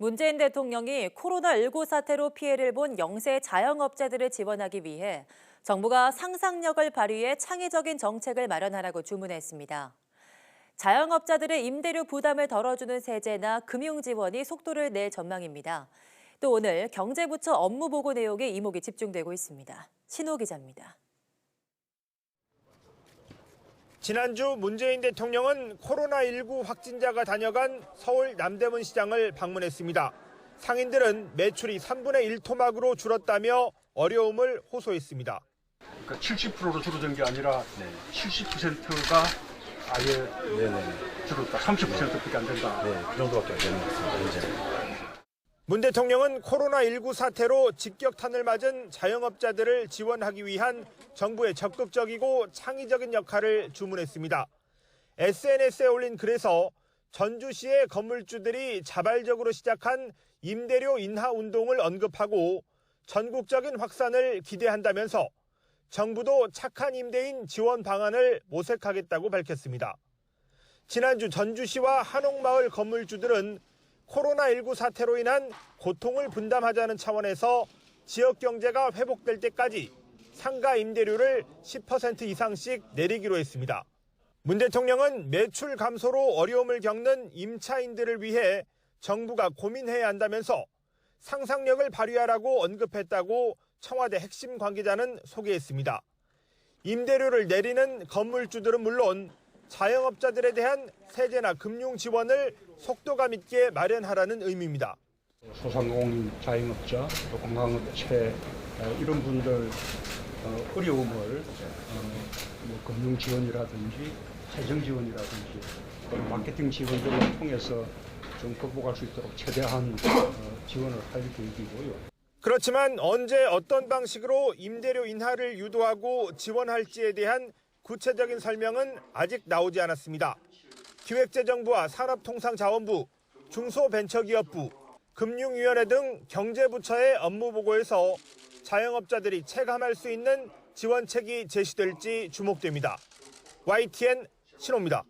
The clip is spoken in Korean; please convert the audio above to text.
문재인 대통령이 코로나19 사태로 피해를 본 영세 자영업자들을 지원하기 위해 정부가 상상력을 발휘해 창의적인 정책을 마련하라고 주문했습니다. 자영업자들의 임대료 부담을 덜어주는 세제나 금융 지원이 속도를 낼 전망입니다. 또 오늘 경제부처 업무 보고 내용에 이목이 집중되고 있습니다. 신호 기자입니다. 지난주 문재인 대통령은 코로나19 확진자가 다녀간 서울 남대문 시장을 방문했습니다. 상인들은 매출이 3분의 1 토막으로 줄었다며 어려움을 호소했습니다. 그러니까 70%로 줄어든 게 아니라 70%가 아예 줄었다. 30%밖에 안 된다. 네, 그 정도밖에 안 되는 것 같습니다, 현재. 문 대통령은 코로나19 사태로 직격탄을 맞은 자영업자들을 지원하기 위한 정부의 적극적이고 창의적인 역할을 주문했습니다. SNS에 올린 글에서 전주시의 건물주들이 자발적으로 시작한 임대료 인하 운동을 언급하고 전국적인 확산을 기대한다면서 정부도 착한 임대인 지원 방안을 모색하겠다고 밝혔습니다. 지난주 전주시와 한옥마을 건물주들은 코로나19 사태로 인한 고통을 분담하자는 차원에서 지역 경제가 회복될 때까지 상가 임대료를 10% 이상씩 내리기로 했습니다. 문 대통령은 매출 감소로 어려움을 겪는 임차인들을 위해 정부가 고민해야 한다면서 상상력을 발휘하라고 언급했다고 청와대 핵심 관계자는 소개했습니다. 임대료를 내리는 건물주들은 물론 자영업자들에 대한 세제나 금융 지원을 속도감 있게 마련하라는 의미입니다. 소상공인, 자영업자, 또 관광업체 이런 분들 어려움을 금융 지원이라든지 재정 지원이라든지 마케팅 지원들을 통해서 좀 극복할 수 있도록 최대한 지원을 할 계획이고요. 그렇지만 언제 어떤 방식으로 임대료 인하를 유도하고 지원할지에 대한 구체적인 설명은 아직 나오지 않았습니다. 기획재정부와 산업통상자원부, 중소벤처기업부, 금융위원회 등 경제부처의 업무 보고에서 자영업자들이 체감할 수 있는 지원책이 제시될지 주목됩니다. YTN 신호입니다.